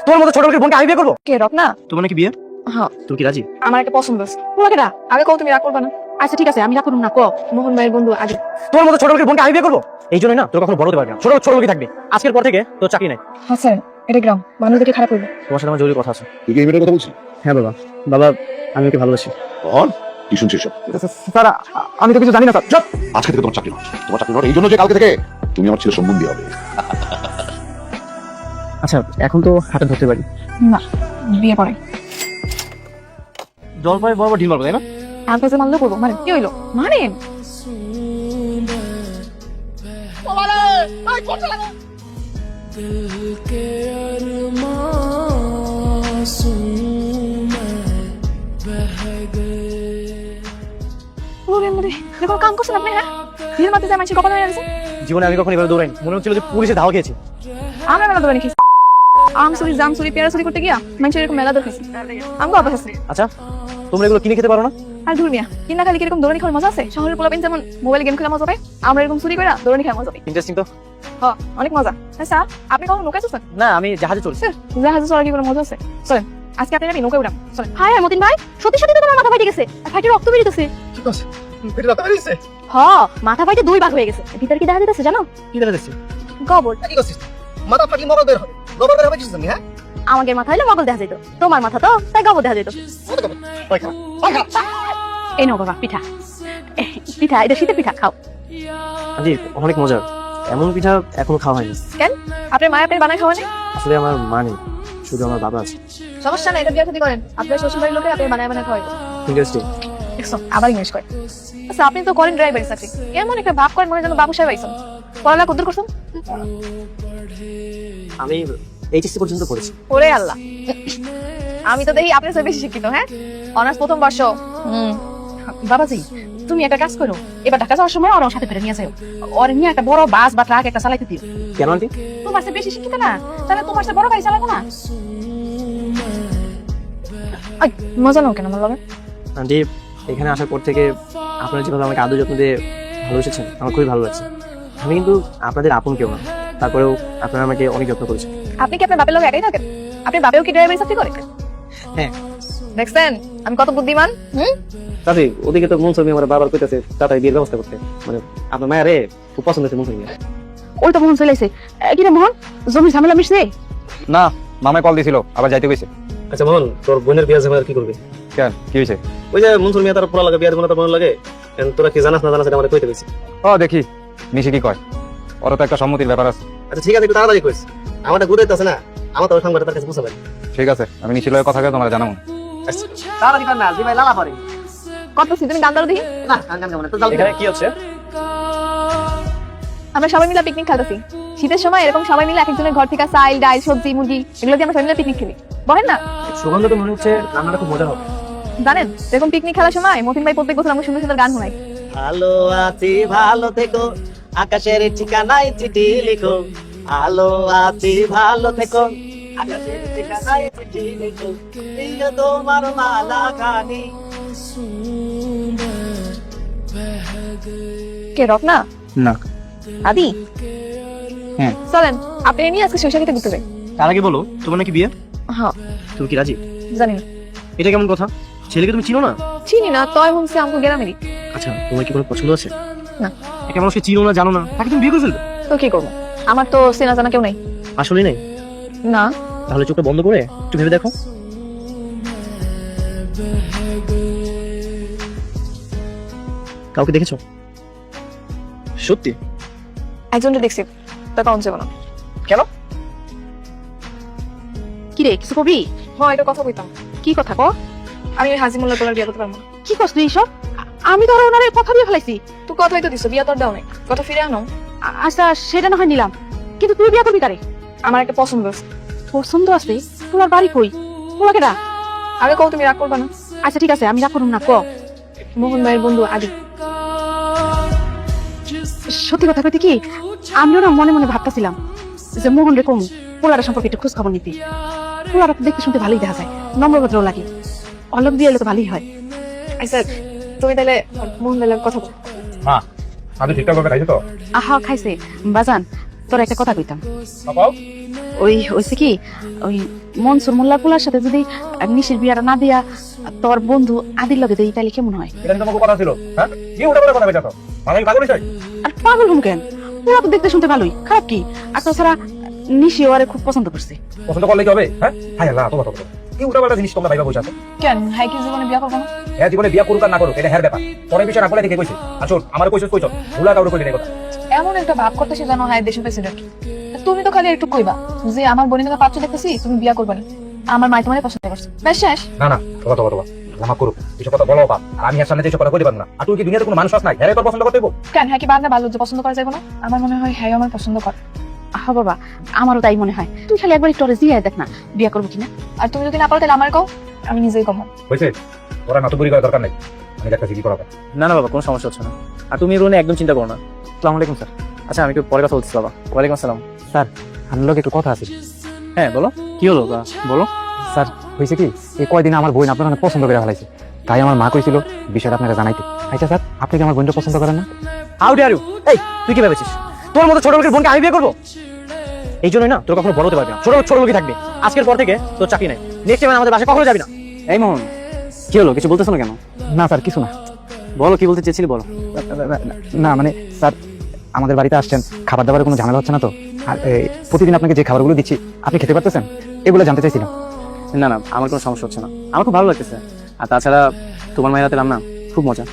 তোর মতো ছোট লোকের বোনকে আমি বিয়ে করবো? কে রত্না? তোমার নাকি বিয়ে? হ্যাঁ, তুমি কি রাজি? আমার একটা পছন্দ আছে। তোমাকে না আগে কও, তুমি রাগ করবা না? আচ্ছা ঠিক আছে, আমি রাগ করব না। কও মোহন ভাইয়ের বন্ধু আগে। তোর মতো ছোট লোকের বোনকে আমি বিয়ে করবো? এই জন্যই না তোর কখনো বড় হতে পারবি না, ছোট ছোট লোকই থাকবে। আজকের পর থেকে তোর চাকরি নাই। হ্যাঁ স্যার, এটা গ্রাম, মানুষ দেখে খারাপ হইবে। তোমার সাথে আমার জরুরি কথা আছে। তুই কি এই মেয়েটার কথা বলছিস? হ্যাঁ বাবা, বাবা আমি ওকে ভালোবাসি। বল, কি শুনছিস সব? স্যার আমি তো কিছু জানি না স্যার। চুপ! আজকে থেকে তোমার চাকরি নয়। তোমার চাকরি নয় এই জন্য যে কালকে থেকে তুমি আমার ছেলের সম্বন্ধী হবে। আচ্ছা এখন তো হাতে ধরতে পারি। না, বিয়ে পরে। জল পায়ে বরাবর ঢিল মারবো, তাই না? আর কাছে মানলে করবো, মানে কি হইলো? মানে কোনো কাম করছেন আপনি? হ্যাঁ, ভিড় মারতে যায় মানুষের কপাল হয়ে গেছে। জীবনে আমি কখনো এভাবে দৌড়াইনি, মনে হচ্ছিল যে পুলিশে ধাওয়া খেয়েছি। আমরা মেলা দৌড়ানি খেয়েছি, আম চুরি, জাম চুরি, পেয়ারা চুরি করতে গিয়া মানুষের এরকম মেলা দৌড় খাইছি। আমাকে অভ্যাস আছে। আচ্ছা তোমরা এগুলো কিনে খেতে পারো না? আর ধুর মিয়া, কিনা খালি কিরকম দৌড়ানি খাওয়ার মজা আছে? শহরের পোলাপেন যেমন মোবাইল গেম খেলা মজা পায়, আমরা এরকম চুরি করে দৌড়ানি খাওয়া মজা পাই। ইন্টারেস্টিং তো। হ্যাঁ, অনেক মজা। আচ্ছা আপনি কখনো নৌকায় চলছেন? না আমি জাহাজে চলছি। স্যার, জাহাজে চলার কি কোনো মজা আছে? চলেন আজকে আপনি আমি নৌকায় উঠাম। চলেন। হায় হায় মতিন ভাই, সত্যি সত্যি তো তোমার মাথা ফাইটে গেছে, ফাইটে রক্ত বেরিয়েছে। কি করছ? পেটে ব্যথা বেরিয়েছে? হ, মাথা ফাইটে দুই ভাগ হয়ে গেছে। ভিতর কি দেখা যাচ্ছে জানো? কি দেখা যাচ্ছে? গোবর। কি করছিস? মাথা ফাটলি মগল বের হবে। গোবর বের হবে কিছু জানি? হ্যাঁ আমাদের মাথা হইলে মগল দেখা যেত, তোমার মাথা তো তাই গোবর দেখা যেত। এই নাও বাবা পিঠা, পিঠা এটা শীতের পিঠা, খাও। আন্টি অনেক মজার, এমন পিঠা এখনো খাওয়া হয়নি। কেন? আপনার মায়া আপনি বানায় খাওয়ানি? আসলে আমার মা নেই, শুধু আমার বাবা আছে। সমস্যা নাই, এটা বিয়ে শাদী করেন, আপনার শ্বশুর বাড়ির লোকে আপনি বানায় বানায় খাওয়াইবো। ইন্টারেস্টিং। দেখছো আবার ইংলিশ করে। আচ্ছা আপনি তো করেন ড্রাইভারি চাকরি, এমন একটা ভাব করেন মনে যেন বাবু সাহেব আইছেন। পড়ালেখা কদ্দূর করছেন? আমি এইচএসসি পর্যন্ত পড়েছি। ওরে আল্লাহ, আমি তো দেখি আপনার চেয়ে বেশি শিক্ষিত। হ্যাঁ, অনার্স প্রথম বর্ষ। বাবাজি তুমি একটা কাজ করো, এবার ঢাকা যাওয়ার সময় ওর সাথে করে নিয়ে যাও, ওর নিয়ে একটা বড় বাস বা ট্রাক একটা চালাইতে দিও। কেন আন্টি? তোমার চেয়ে বেশি শিক্ষিত না, তাহলে তোমার চেয়ে বড় গাড়ি চালাবো না? আই, মজা নাও কেন আমার বাবা? আন্টি এখানে আসার পর থেকে আপনারা যেভাবে আমাকে আদর যত্ন দিয়ে ভালোবেসেছেন আমার খুবই ভালো লাগছে। আমি কিন্তু আপনাদের আপন কেউ না, তারপরেও আপনারা আমাকে অনেক যত্ন করেছেন। আপনি কি আপনার বাপের লোক একাই থাকেন? আপনি বাপেও কি ড্রাইভারি চাকরি করে? হ্যাঁ। দেখছেন আমি কত বুদ্ধিমান? তাতে ওদিকে তো মনসুর মিয়া আমার বাবার কইতাছে তাড়াতাড়ি বিয়ের ব্যবস্থা করতে, মানে আপনার মায়ের খুব পছন্দ হয়েছে মনসুর মিয়া। ওই তো মোহন চলে আইছে। কি রে মোহন, জমির ঝামেলা মিশছে? না, মামায় কল দিছিল, আবার যাইতে কইছে। আচ্ছা মোহন, তোর বোনের বিয়ে ঝামেলা কি করবে? কেন, কি হয়েছে? ওই যে মনসুর মিয়া তার পোলা লাগে বিয়ে দেবো না, তার মনে লাগে। তোরা কি জানাস না জানাস এটা আমার কইতে কইছে। ও দেখি নিশি কি কয়, ওর তো একটা সম্মতির ব্যাপার আছে। আচ্ছা ঠিক আছে, একটু তাড়াতাড়ি কইস, আমারটা ঘুরাইতে আছে না, আমার তো সংবাদটা তার কাছে পৌঁছাবে। ঠিক আছে, আমি নিশির লগে কথা কয়ে তোমার জানাবো। তাড়াতাড়ি কর না, জি ভাই লালা পারে কত তুমি গান ধরো দেখি। না, গান গান না তো যাও। এখানে কি হচ্ছে? আমরা সবাই মিলে পিকনিক খেলতেছি। শীতের সময় এরকম সবাই মিলে এক একজনের ঘর থেকে চাল ডাল সবজি মুরগি এগুলো দিয়ে আমরা সবাই মিলে পিকনিক খেলি, বলেন না? সুগন্ধ তো মনে হচ্ছে রান্নাটা খুব মজা হবে। জানেন এরকম পিকনিক খেলার সময় মতিন ভাই প্রত্যেক বছর আমাকে সুন্দর সুন্দর গান শোনায়। ভালো আছি ভালো থেকো, আকাশের ঠিকানায় চিঠি লিখো। ভালো আছি ভালো থেকো, আকাশের ঠিকানায় চিঠি লিখো। এই যে তোমার মালা খানি। কে রত্না? না। আদি? হ্যাঁ। চলেন আপনি নিয়ে আজকে সরিষা খেতে ঘুরতে যাই। তার আগে বলো তোমার নাকি বিয়ে? হ্যাঁ। তুমি কি রাজি? জানি না। এটা কেমন কথা? ছেলেকে তুমি চিনো না? চিনি না, তয় হচ্ছে আমাকে গ্রামেরই। আচ্ছা তোমার কি কোনো পছন্দ আছে? না। একটা মানুষকে চিনো না জানো না, তাকে তুমি বিয়ে করে ফেলবে? তো কি করবো, আমার তো চেনা জানা কেউ নাই। আসলে নেই? না। তাহলে চোখটা বন্ধ করে একটু ভেবে দেখো। কাউকে দেখেছো? সত্যি? একজনকে দেখছি, তা কাউন্ট যাবো না। কেন? কি রে, কিছু করবি? হ্যাঁ এটা কথা বলতাম। কি কথা ক? আমি ওই হাজি মোল্লা তোলার বিয়ে করতে পারবো না। কি করছ তুই এইসব? আমি তো আর ওনারে কথা দিয়ে ফেলাইছি। তুই কথাই তো দিছো, বিয়া তোর দাও নাই, কথা ফিরে আনো। আচ্ছা সেটা না হয় নিলাম, কিন্তু তুই বিয়া করবি কারে? আমার একটা পছন্দ আছে। পছন্দ আছে? তোমার বাড়ি কই? তোমাকে ডাক। আগে কও, তুমি রাগ করবা না? আচ্ছা ঠিক আছে, আমি রাগ করুম না, ক। মোহন ভাইয়ের বন্ধু আদি। সত্যি কথা কইতে কি, আমিও না মনে মনে ভাবতেছিলাম যে মোহন রে কম পোলারা সম্পর্কে একটু খোঁজ খবর নিতে। পোলারা তো দেখতে শুনতে ভালোই দেখা যায়, নম্রভদ্র লাগে, অলক দিয়ে এলে তো ভালোই হয়। আচ্ছা তুমি তাহলে মোহন ভাইয়ের কথা বল। হ্যাঁ, আমি ঠিকঠাক ভাবে খাইছো তো? আহা খাইছে। বাজান তোর একটা কথা কইতাম। ওই হয়েছে কি, ওই মনসুর মোল্লার পোলার সাথে যদি নিশির বিয়াটা না দিয়া তোর বন্ধু আদির লগে দেই তাহলে কেমন হয়? এটা তোমাকে কথা ছিল, হ্যাঁ কি উল্টা কথা কইছো তো? আমি পাগল হইছি? আর পাগল হুম কেন, ওরা তো দেখতে শুনতে ভালোই, খারাপ কি? আর তাছাড়া নিশি ওরে খুব পছন্দ করছে। পছন্দ করলে কি হবে? হ্যাঁ হায় আল্লাহ, তোমার কথা কি উল্টা পাল্টা জিনিস তোমরা ভাইবা বসে আছো। কেন হাই কি জীবনে বিয়া করবো না? হ্যাঁ জীবনে বিয়া করুক আর না করুক এটা হ্যার ব্যাপার, পরে বিষয় না করলে ঠিক কইছি। আসল আমার কইছো ভুলা কাউরে কইলে কথা। এমন একটা ভাব করতেছে যেন হাই দেশের প্রেসিডেন্ট। তুমি তো খালি একটু কইবা যে আমার বোনের পাত্র দেখতেছি, তুমি বিয়া করবে না, আমার মাই তোমার পছন্দ করছে, ব্যাস শেষ। না না তোবা ক্ষমা করুক, এসব কথা বলো বাপ, আর আমি এর সামনে এসব কথা কইতে পারবো না। আর তুই কি দুনিয়াতে কোনো মানুষ আছ নাই হ্যাঁ তোর পছন্দ করতে হইব? কেন হ্যাঁ কি বাদ না ভালো যে পছন্দ করা যাবে না? আমার মনে হয় হ্যাঁ আমার পছন্দ করে। হ্যাঁ বাবা, আমারও তাই মনে হয়। তুই খালি একবার একটু ওরে জিগায় দেখ না বিয়া করবো কিনা। আর তুমি যদি না পারো তাহলে আমার কও, আমি নিজেই কমো। হইছে তোরা নতুবুরি করার দরকার নাই, আমি দেখতেছি কি করাবে। না না বাবা, কোনো সমস্যা হচ্ছে না। আর তুমি এগুলো নিয়ে একদম চিন্তা করো না। আসসালামু আলাইকুম স্যার। আচ্ছা আমি একটু পরে কথা বলছি বাবা। ওয়ালাইকুম আসসালাম। স্যার আমার লোক একটু কথা আছে। হ্যাঁ বলো, কি হলো বলো। স্যার হয়েছে কি, এই কয়দিন আমার বোন আপনার অনেক পছন্দ করে ফেলাইছে, তাই আমার মা কইছিল বিষয়টা আপনাকে জানাইতে। আচ্ছা স্যার, আপনি কি আমার বোনটা পছন্দ করেন না? How dare you! এই তুই কি ভেবেছিস তোর মতো ছোট লোকের বোনকে আমি বিয়ে করবো? এই জন্যই না তোর কখনো বড় হতে পারবি না, ছোট লোকই থাকবে। আজকের পর থেকে তোর চাকরি নাই, নেক্সট টাইম আমাদের বাসায় কখনো যাবি না। এই মোহন, কি হলো, কিছু বলতেছ না কেন? না স্যার কিছু না। বলো কি বলতে চেয়েছিলি বলো। না মানে স্যার, আমাদের বাড়িতে আসছেন, খাবার দাবারের কোনো ঝামেলা হচ্ছে না তো? আর প্রতিদিন আপনাকে যে খাবারগুলো দিচ্ছি আপনি খেতে পারতেছেন, এগুলো জানতে চাইছিলাম। না না, আমার কোনো সমস্যা হচ্ছে না, আমার খুব ভালো লাগতেছে। আর তাছাড়া তোমার মায়ের হাতে রান্না খুব মজা।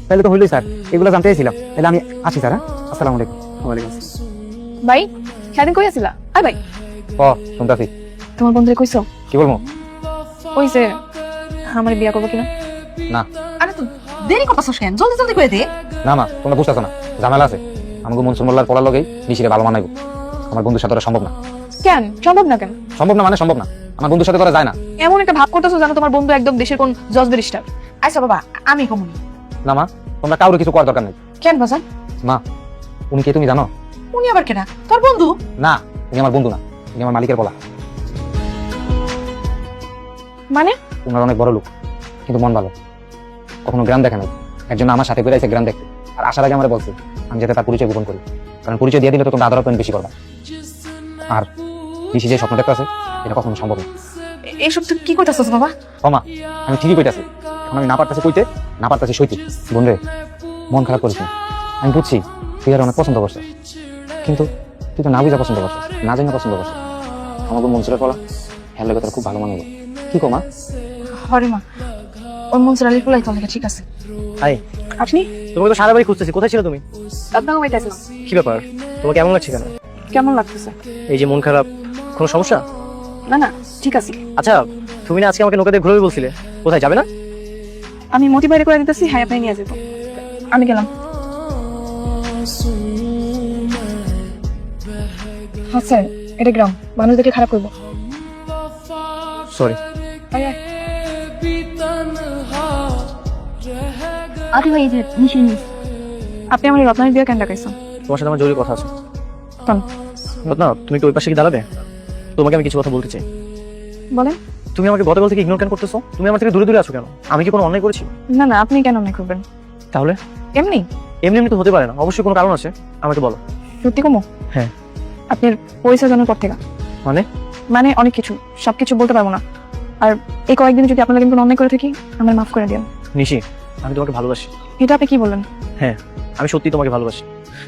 তাহলে তো হইলোই স্যার, এগুলো জানতে চাইছিলাম। তাহলে আমি আসি স্যার। আসসালামু আলাইকুম। ওয়ালাইকুম আসসালাম। ভাই সেদিন কই আসিলা? আই ভাই ও শুনতাছি, তোমার বন্ধুরে কইছো কি বলবো? ওই যে আমার বিয়া করবো কিনা? না আরে তো দেরি করতেছস কেন, জলদি জলদি করে দে। না মা, তোমরা বুঝতেছো না, ঝামেলা আছে। আমাকে মনসুর মোল্লার পড়ার লগেই নিশিরে ভালো মানাইবো, আমার বন্ধুর সাথে ওরা সম্ভব না। কেন সম্ভব না? কেন সম্ভব না মানে সম্ভব না, আমার বন্ধুর সাথে করা যায় না। এমন একটা ভাব করতেছো যেন তোমার বন্ধু একদম দেশের কোন জজ ব্যারিস্টার। আচ্ছা বাবা, আমি কমুনি। না মা, তোমরা কাউরে কিছু করার দরকার নেই। কেন বাজান? মা উনি কে তুমি জানো? উনি আবার কেনা তোর বন্ধু? না উনি আমার বন্ধু না, উনি আমার মালিকের বলা। মানে ওনার অনেক বড় লোক, কিন্তু মন ভালো, কখনো গ্রাম দেখে নাই। এর জন্য আমার সাথে বেড়াইছে গ্রাম দেখতে। আর আসার আগে আমরা বলছি আমি যাতে তার পরিচয় গোপন করি, কারণ পরিচয় দিয়ে দিলে তো তোমরা আদর আপ্যায়ন বেশি করবা। আর বেশি যে স্বপ্ন দেখতে আছে এটা কখনো সম্ভব না। এইসব তুই কি করতেছস বাবা? ও মা, আমি ঠিকই কইতাছি, এখন আমি না পারতাছি কইতে, না পারতাছি সইতে। বোন রে, মন খারাপ করিস না। আমি বুঝছি তুই আর অনেক পছন্দ করছিস, কিন্তু তুই তো না বুঝা পছন্দ করছিস, না জানি পছন্দ করছিস। আমাকে মনসুরে বলা হ্যাঁ লোক তোর খুব ভালো মানাবে। কি কো মা? হরে মা, ওর মনসুর আলীর পোলাই তো ঠিক আছে। হাই, আপনি? তোমাকে তো সারা বাড়ি খুঁজতেছি, কোথায় ছিল তুমি? আপনাকে বলতেছিলাম। কি ব্যাপার, তোমার কেমন লাগছে কেন? কেমন লাগতেছে? এই যে মন খারাপ, কোনো সমস্যা? না না ঠিক আছে। আচ্ছা তুমি না আজকে আমাকে নৌকা দিয়ে ঘুরবে বলছিলে, কোথায় যাবে না? আমি মতি বাইরে করে দিতেছি, হ্যাঁ আপনি নিয়ে যাবো। আমি গেলাম। হ্যাঁ স্যার, এটা গ্রাম, মানুষ দেখে খারাপ করবো। সরি। আদি ভাই, এই যে নিশি আপনি আমার রত্নার বিয়ে কেন ডাকাইছেন? তোমার সাথে আমার জরুরি কথা আছে। কোন? রত্না, তুমি কি ওই পাশে কি দাঁড়াবে? তোমাকে আমি কিছু কথা বলতে চাই। বলেন। তুমি আমাকে বলতে বলতে কি ইগনোর কেন করতেছো? তুমি আমার থেকে দূরে দূরে আছো কেন? আমি কি কোনো অন্যায় করেছি? না না, আপনি কেন মনে করবেন? তাহলে এমনি এমনি এমনি তো হতে পারে না, অবশ্যই কোনো কারণ আছে, আমাকে বলো। সত্যি কমো? হ্যাঁ। আপনার পরিচয় জানার পর থেকে মানে? মানে অনেক কিছু, সবকিছু বলতে পারবো না। আর এই কয়েকদিন যদি আপনার কোনো অন্যায় করে থাকি, আমার মাফ করে দিন। নিশি, আমি তোমাকে ভালোবাসি। এটা আপনি কি বললেন? হ্যাঁ, আমি সত্যি তোমাকে ভালোবাসি।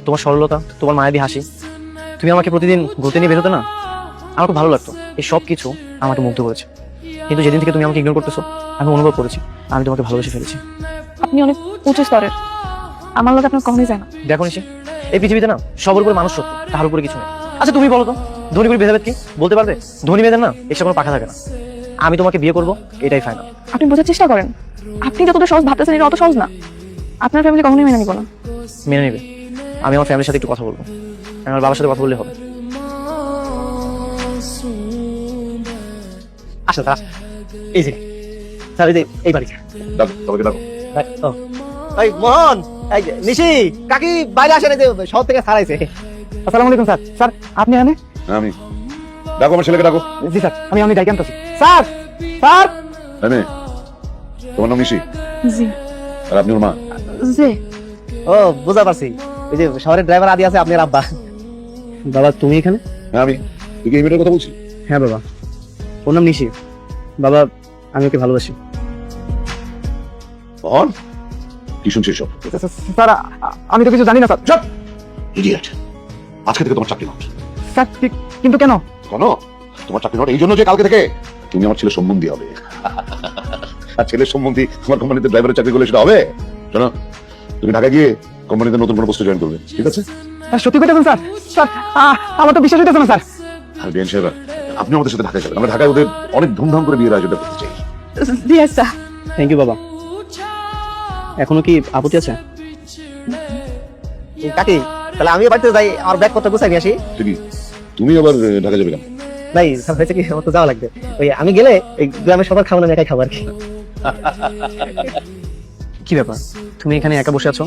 তোমার সরলতা, তোমার মায়াবী হাসি, তুমি আমাকে প্রতিদিন ঘুরতে নিয়ে বেরোতে না, আমার খুব ভালো লাগতো। এই সব কিছু আমাকে মুগ্ধ করেছে। কিন্তু যেদিন থেকে তুমি আমাকে ইগনোর করতেছো, আমি অনুভব করেছি আমি তোমাকে ভালোবেসে ফেলেছি। আপনি অনেক উঁচু স্তরের, আমার লোক আপনার কখনোই যায় না। দেখো নিশি, এই পৃথিবীতে না সবার উপরে মানুষ সত্য, তার উপরে কিছু নেই। আচ্ছা তুমি বলো তো, ধনী করে ভেদাভেদ কি বলতে পারবে? ধনী মেয়েদের না এসব কোনো পাখা থাকে না। আমি তোমাকে বিয়ে করবো, এটাই ফাইনাল। আপনি বোঝার চেষ্টা করেন, আপনি যতটা সহজ ভাবতেছেন এটা অত সহজ না। আপনার ফ্যামিলি কখনোই মেনে নিব না। মেনে নেবে? আমি আমার ফ্যামিলির সাথে একটু কথা বলবো, আমার বাবার সাথে কথা বললে হবে। আসো স্যার, এই যে স্যার, এই যে এই বাড়িতে। ডাকো, সবাইকে ডাকো। এই মোহন, এই যে নিশি কাকি বাইরে আসেন, এই যে শহর থেকে ছাড়াইছে। আসসালামু আলাইকুম স্যার। স্যার আপনি আনে? হ্যাঁ আমি। ডাকো আমার ছেলেকে ডাকো। জি স্যার, আমি ডাইকে আনতেছি। Sir sir. এই মেয়ে, তোমার নাম নিশি জি। আর আপনি ওর মা? জি। ও বুঝা পারছি, ওই যে শহরের ড্রাইভার আদি আছে, আপনি আব্বা। বাবা তুমি এখানে? হ্যাঁ আমি। তুই কি এই মেয়েটার কথা বলছিস? হ্যাঁ বাবা, ওর নাম নিশি। বাবা, আমি ওকে ভালোবাসি। মোহন, কি শুনছিস সব? স্যার আমি তো কিছু জানি না স্যার। চুপ, ইডিয়েট। আজকে থেকে তোমার চাকরি নট। স্যার কিন্তু কেন? কেন? তোমার চাকরি নট এই জন্য যে কালকে থেকে তুমি আমার ছেলের সম্বন্ধী হবে। আর ছেলের সম্বন্ধী তোমার কোম্পানিতে ড্রাইভারের চাকরি করলে সেটা হবে? শোনো, তুমি ঢাকা গিয়ে কোম্পানিতে নতুন কোনো পোস্টে জয়েন করবে, ঠিক আছে? সত্যি কইতেছেন স্যার? স্যার আমার তো বিশ্বাস হইতেছে না স্যার। আর বিএন সাহেব, আপনি আমাদের সাথে ঢাকায় যাবেন। আমরা ঢাকায় ওদের অনেক ধুমধাম করে বিয়ের আয়োজন করতে চাই। জি আচ্ছা। থ্যাংক ইউ বাবা। এখনো কি আপত্তি আছে? কাকি, তাহলে আমিও বাড়িতে যাই, আমার ব্যাগ কত গুছাই নিয়ে আসি। ঠিকই, তুমি আবার ঢাকা যাবে কেন? ভাই স্যার হয়েছে কি, আমার তো যাওয়া লাগবে। ওই আমি গেলে এই গ্রামের সবার খাওয়া আমি একাই খাবো আর কি। কি ব্যাপার, তুমি এখানে একা বসে আছো?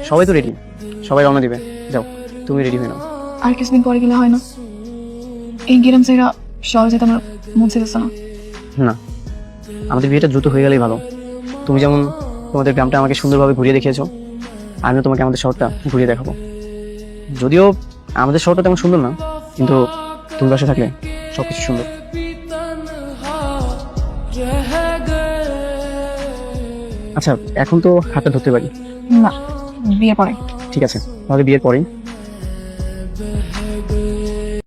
সবাই তো রেডি, সবাই রওনা দিবে। যাও, তুমি রেডি হয়ে নাও। আর কিছুদিন পরে গেলে হয় না? এই গেরাম জায়গা শহরে যেতে আমার মন চাইতেছে না। না, আমাদের বিয়েটা দ্রুত হয়ে গেলেই ভালো। তুমি যেমন তোমাদের গ্রামটা আমাকে সুন্দরভাবে ঘুরিয়ে দেখিয়েছো, আমিও তোমাকে আমাদের শহরটা ঘুরিয়ে দেখাবো। যদিও আমাদের শহরটা তেমন সুন্দর না, কিন্তু তুমি বাসে থাকলে সবকিছু সুন্দর। আচ্ছা, এখন তো হাতটা ধরতে পারি। না, বিয়ে পরে। ঠিক আছে, তাহলে বিয়ের পরেই